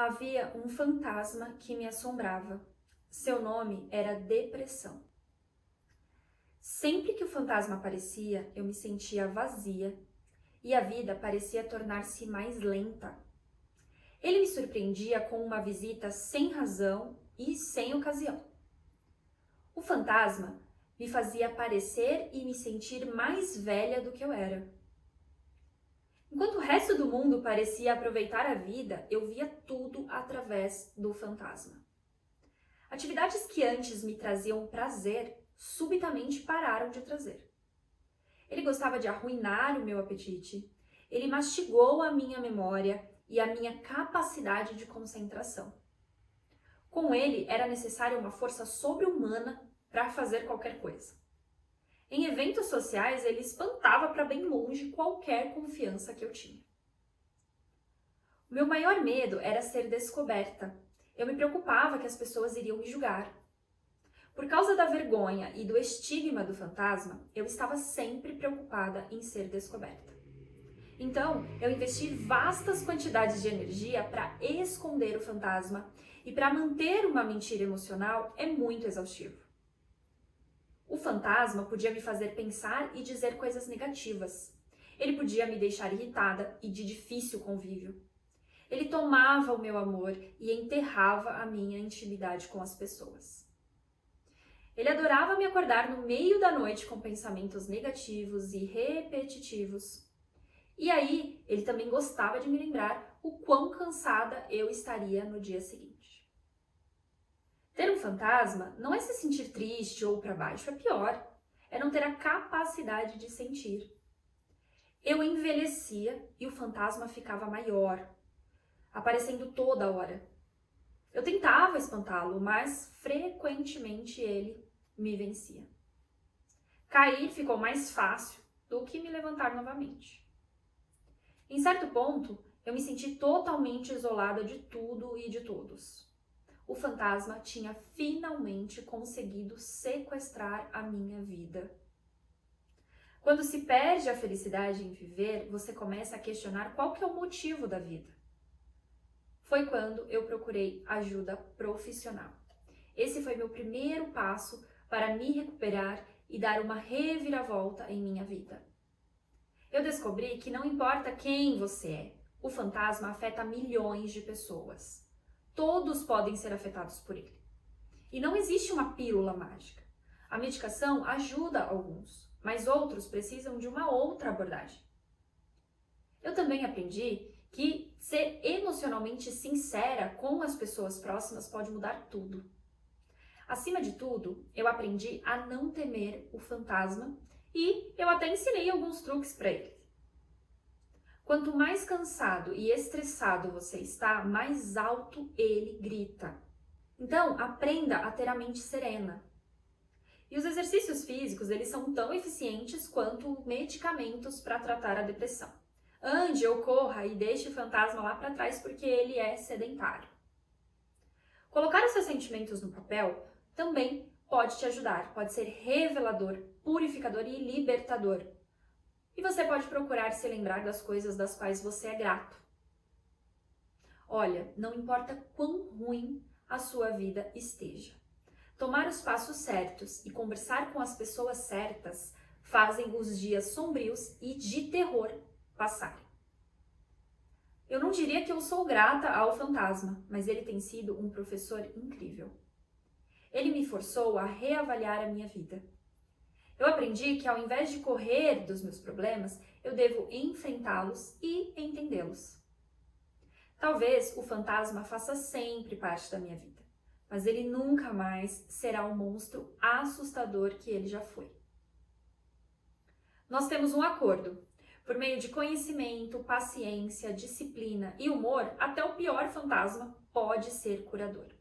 Havia um fantasma que me assombrava. Seu nome era depressão. Sempre que o fantasma aparecia, eu me sentia vazia e a vida parecia tornar-se mais lenta. Ele me surpreendia com uma visita sem razão e sem ocasião. O fantasma me fazia parecer e me sentir mais velha do que eu era. Enquanto o resto do mundo parecia aproveitar a vida, eu via tudo através do fantasma. Atividades que antes me traziam prazer, subitamente pararam de trazer. Ele gostava de arruinar o meu apetite, ele mastigou a minha memória e a minha capacidade de concentração. Com ele, era necessária uma força sobre-humana para fazer qualquer coisa. Em eventos sociais, ele espantava para bem longe qualquer confiança que eu tinha. O meu maior medo era ser descoberta. Eu me preocupava que as pessoas iriam me julgar. Por causa da vergonha e do estigma do fantasma, eu estava sempre preocupada em ser descoberta. Então, eu investi vastas quantidades de energia para esconder o fantasma e para manter uma mentira emocional é muito exaustivo. O fantasma podia me fazer pensar e dizer coisas negativas. Ele podia me deixar irritada e de difícil convívio. Ele tomava o meu amor e enterrava a minha intimidade com as pessoas. Ele adorava me acordar no meio da noite com pensamentos negativos e repetitivos. E aí, ele também gostava de me lembrar o quão cansada eu estaria no dia seguinte. Ter um fantasma não é se sentir triste ou para baixo, é pior. É não ter a capacidade de sentir. Eu envelhecia e o fantasma ficava maior, aparecendo toda hora. Eu tentava espantá-lo, mas frequentemente ele me vencia. Cair ficou mais fácil do que me levantar novamente. Em certo ponto, eu me senti totalmente isolada de tudo e de todos. O fantasma tinha finalmente conseguido sequestrar a minha vida. Quando se perde a felicidade em viver, você começa a questionar qual que é o motivo da vida. Foi quando eu procurei ajuda profissional. Esse foi meu primeiro passo para me recuperar e dar uma reviravolta em minha vida. Eu descobri que não importa quem você é, o fantasma afeta milhões de pessoas. Todos podem ser afetados por ele. E não existe uma pílula mágica. A medicação ajuda alguns, mas outros precisam de uma outra abordagem. Eu também aprendi que ser emocionalmente sincera com as pessoas próximas pode mudar tudo. Acima de tudo, eu aprendi a não temer o fantasma e eu até ensinei alguns truques para ele. Quanto mais cansado e estressado você está, mais alto ele grita. Então, aprenda a ter a mente serena. E os exercícios físicos, eles são tão eficientes quanto medicamentos para tratar a depressão. Ande ou corra e deixe o fantasma lá para trás porque ele é sedentário. Colocar os seus sentimentos no papel também pode te ajudar, pode ser revelador, purificador e libertador. E você pode procurar se lembrar das coisas das quais você é grato. Olha, não importa quão ruim a sua vida esteja. Tomar os passos certos e conversar com as pessoas certas fazem os dias sombrios e de terror passarem. Eu não diria que eu sou grata ao fantasma, mas ele tem sido um professor incrível. Ele me forçou a reavaliar a minha vida. Eu aprendi que ao invés de correr dos meus problemas, eu devo enfrentá-los e entendê-los. Talvez o fantasma faça sempre parte da minha vida, mas ele nunca mais será o monstro assustador que ele já foi. Nós temos um acordo. Por meio de conhecimento, paciência, disciplina e humor, até o pior fantasma pode ser curador.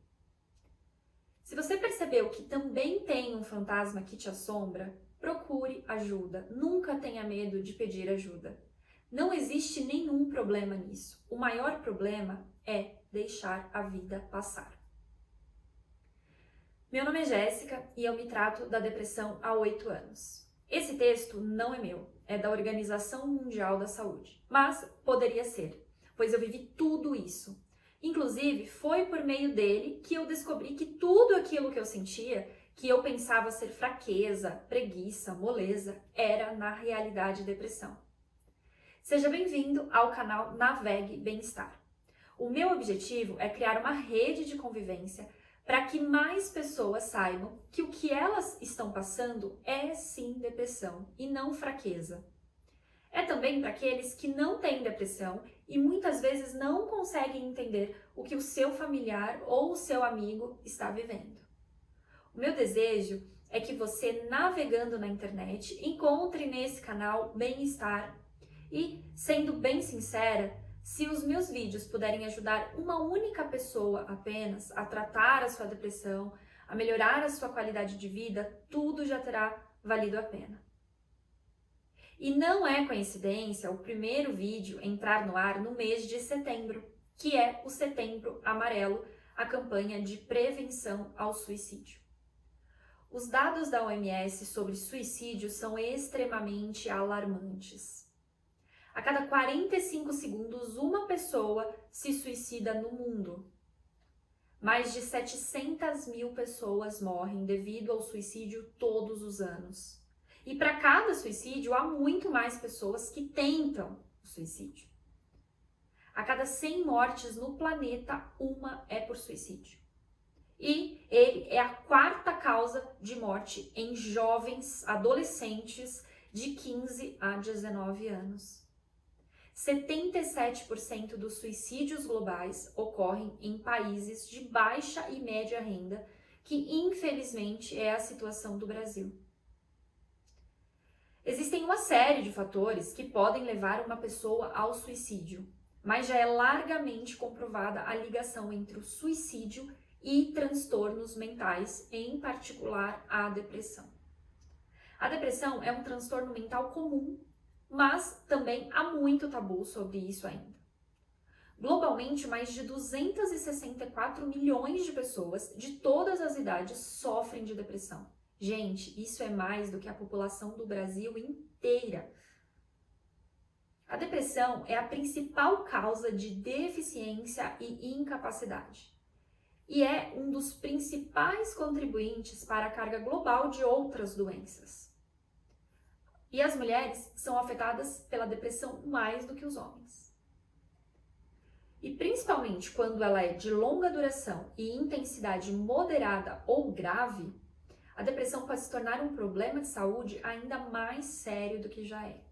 Se você percebeu que também tem um fantasma que te assombra, procure ajuda. Nunca tenha medo de pedir ajuda. Não existe nenhum problema nisso. O maior problema é deixar a vida passar. Meu nome é Jéssica e eu me trato da depressão há 8 anos. Esse texto não é meu, é da Organização Mundial da Saúde, mas poderia ser, pois eu vivi tudo isso. Inclusive, foi por meio dele que eu descobri que tudo aquilo que eu sentia, que eu pensava ser fraqueza, preguiça, moleza, era na realidade depressão. Seja bem-vindo ao canal Navegue Bem-Estar. O meu objetivo é criar uma rede de convivência para que mais pessoas saibam que o que elas estão passando é sim depressão e não fraqueza. É também para aqueles que não têm depressão e muitas vezes não conseguem entender o que o seu familiar ou o seu amigo está vivendo. O meu desejo é que você, navegando na internet, encontre nesse canal bem-estar e, sendo bem sincera, se os meus vídeos puderem ajudar uma única pessoa apenas a tratar a sua depressão, a melhorar a sua qualidade de vida, tudo já terá valido a pena. E não é coincidência o primeiro vídeo entrar no ar no mês de setembro, que é o Setembro Amarelo, a campanha de prevenção ao suicídio. Os dados da OMS sobre suicídio são extremamente alarmantes. A cada 45 segundos, uma pessoa se suicida no mundo. Mais de 700 mil pessoas morrem devido ao suicídio todos os anos. E para cada suicídio, há muito mais pessoas que tentam o suicídio. A cada 100 mortes no planeta, uma é por suicídio. E ele é a quarta causa de morte em jovens adolescentes de 15 a 19 anos. 77% dos suicídios globais ocorrem em países de baixa e média renda, que infelizmente é a situação do Brasil. Existem uma série de fatores que podem levar uma pessoa ao suicídio, mas já é largamente comprovada a ligação entre o suicídio e transtornos mentais, em particular a depressão. A depressão é um transtorno mental comum, mas também há muito tabu sobre isso ainda. Globalmente, mais de 264 milhões de pessoas de todas as idades sofrem de depressão. Gente, isso é mais do que a população do Brasil inteira. A depressão é a principal causa de deficiência e incapacidade. E é um dos principais contribuintes para a carga global de outras doenças. E as mulheres são afetadas pela depressão mais do que os homens. E principalmente quando ela é de longa duração e intensidade moderada ou grave, a depressão pode se tornar um problema de saúde ainda mais sério do que já é.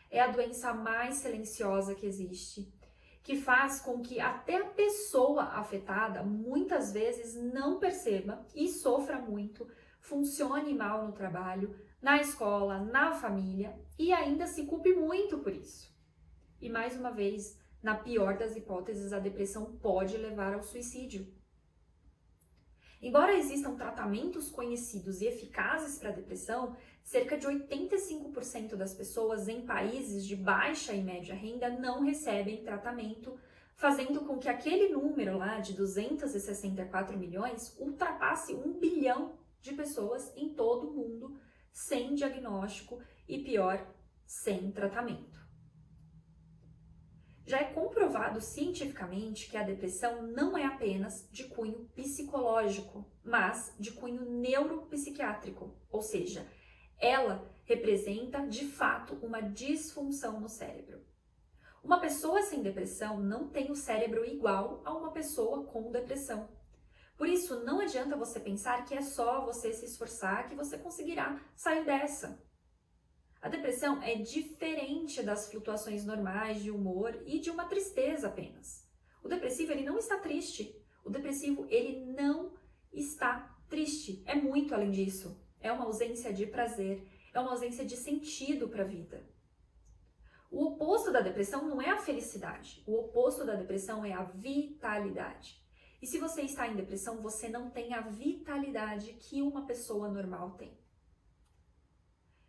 É a doença mais silenciosa que existe, que faz com que até a pessoa afetada muitas vezes não perceba e sofra muito, funcione mal no trabalho, na escola, na família e ainda se culpe muito por isso. E mais uma vez, na pior das hipóteses, a depressão pode levar ao suicídio. Embora existam tratamentos conhecidos e eficazes para a depressão, cerca de 85% das pessoas em países de baixa e média renda não recebem tratamento, fazendo com que aquele número lá de 264 milhões ultrapasse 1 bilhão de pessoas em todo o mundo sem diagnóstico e, pior, sem tratamento. Já é comprovado cientificamente que a depressão não é apenas de cunho psicológico, mas de cunho neuropsiquiátrico, ou seja, ela representa de fato uma disfunção no cérebro. Uma pessoa sem depressão não tem o cérebro igual a uma pessoa com depressão. Por isso, não adianta você pensar que é só você se esforçar que você conseguirá sair dessa. A depressão é diferente das flutuações normais de humor e de uma tristeza apenas. O depressivo, ele não está triste. O depressivo, ele não está triste. É muito além disso. É uma ausência de prazer, é uma ausência de sentido para a vida. O oposto da depressão não é a felicidade. O oposto da depressão é a vitalidade. E se você está em depressão, você não tem a vitalidade que uma pessoa normal tem.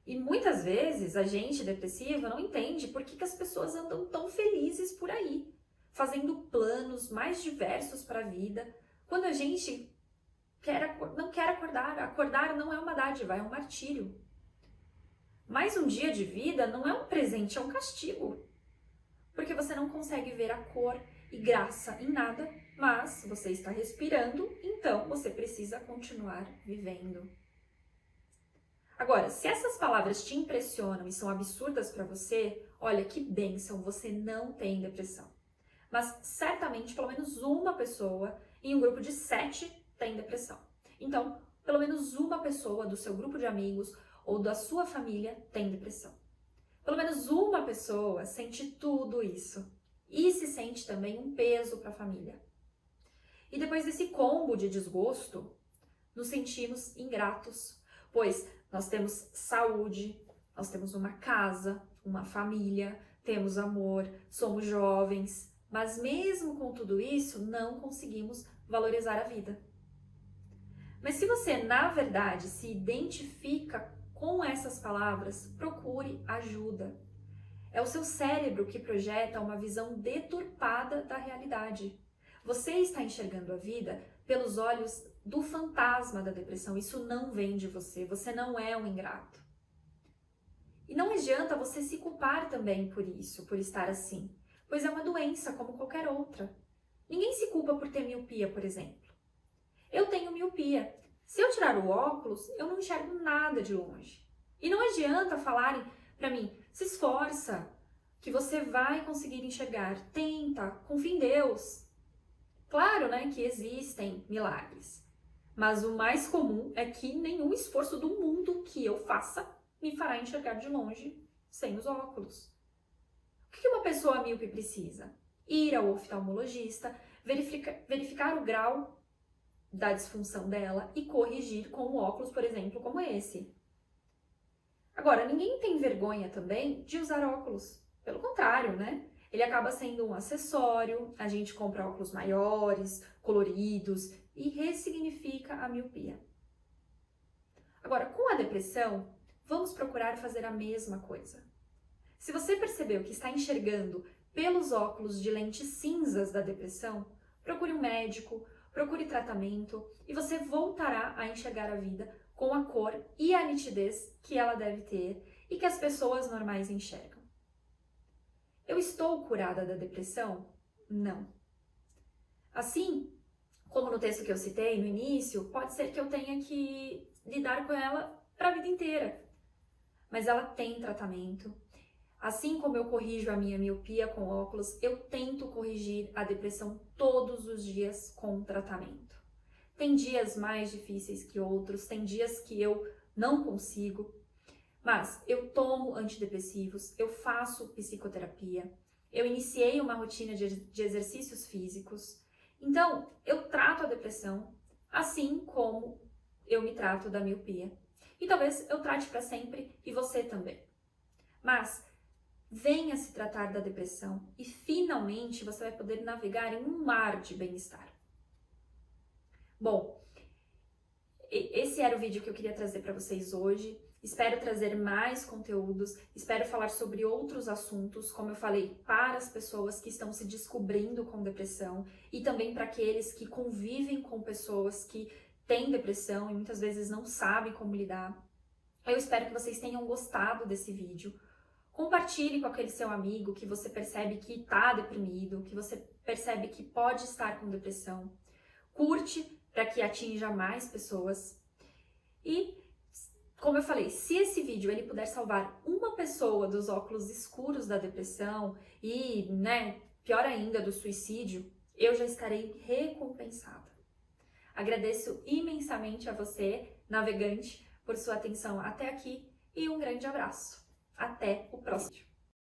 E muitas vezes a gente depressiva não entende por que as pessoas andam tão felizes por aí, fazendo planos mais diversos para a vida, quando a gente não quer acordar. Acordar não é uma dádiva, é um martírio. Mais um dia de vida não é um presente, é um castigo. Porque você não consegue ver a cor e graça em nada, mas você está respirando, então você precisa continuar vivendo. Agora, se essas palavras te impressionam e são absurdas para você, olha que bênção, você não tem depressão. Mas certamente pelo menos uma pessoa em um grupo de 7 tem depressão. Então, pelo menos uma pessoa do seu grupo de amigos ou da sua família tem depressão. Pelo menos uma pessoa sente tudo isso e se sente também um peso para a família. E depois desse combo de desgosto, nos sentimos ingratos, pois nós temos saúde, nós temos uma casa, uma família, temos amor, somos jovens, mas mesmo com tudo isso, não conseguimos valorizar a vida. Mas se você, na verdade, se identifica com essas palavras, procure ajuda. É o seu cérebro que projeta uma visão deturpada da realidade. Você está enxergando a vida pelos olhos do fantasma da depressão. Isso não vem de você. Você não é um ingrato. E não adianta você se culpar também por isso, por estar assim, pois é uma doença como qualquer outra. Ninguém se culpa por ter miopia, por exemplo. Eu tenho miopia. Se eu tirar o óculos, eu não enxergo nada de longe. E não adianta falarem para mim, se esforça, que você vai conseguir enxergar. Tenta, confia em Deus. Claro, né, que existem milagres. Mas o mais comum é que nenhum esforço do mundo que eu faça me fará enxergar de longe sem os óculos. O que uma pessoa míope precisa? Ir ao oftalmologista, verificar o grau da disfunção dela e corrigir com um óculos, por exemplo, como esse. Agora, ninguém tem vergonha também de usar óculos. Pelo contrário, né? Ele acaba sendo um acessório, a gente compra óculos maiores, coloridos e ressignifica a miopia. Agora, com a depressão, vamos procurar fazer a mesma coisa. Se você percebeu que está enxergando pelos óculos de lentes cinzas da depressão, procure um médico, procure tratamento e você voltará a enxergar a vida com a cor e a nitidez que ela deve ter e que as pessoas normais enxergam. Eu estou curada da depressão? Não. Assim, como no texto que eu citei no início, pode ser que eu tenha que lidar com ela para a vida inteira. Mas ela tem tratamento. Assim como eu corrijo a minha miopia com óculos, eu tento corrigir a depressão todos os dias com tratamento. Tem dias mais difíceis que outros, tem dias que eu não consigo, mas eu tomo antidepressivos, eu faço psicoterapia, eu iniciei uma rotina de exercícios físicos. Então, eu trato a depressão assim como eu me trato da miopia. E talvez eu trate para sempre e você também. Mas venha se tratar da depressão e finalmente você vai poder navegar em um mar de bem-estar. Bom, esse era o vídeo que eu queria trazer para vocês hoje. Espero trazer mais conteúdos, espero falar sobre outros assuntos, como eu falei, para as pessoas que estão se descobrindo com depressão e também para aqueles que convivem com pessoas que têm depressão e muitas vezes não sabem como lidar. Eu espero que vocês tenham gostado desse vídeo. Compartilhe com aquele seu amigo que você percebe que está deprimido, que você percebe que pode estar com depressão. Curte para que atinja mais pessoas. E, como eu falei, se esse vídeo ele puder salvar uma pessoa dos óculos escuros da depressão e, pior ainda, do suicídio, eu já estarei recompensada. Agradeço imensamente a você, navegante, por sua atenção até aqui e um grande abraço. Até o próximo vídeo.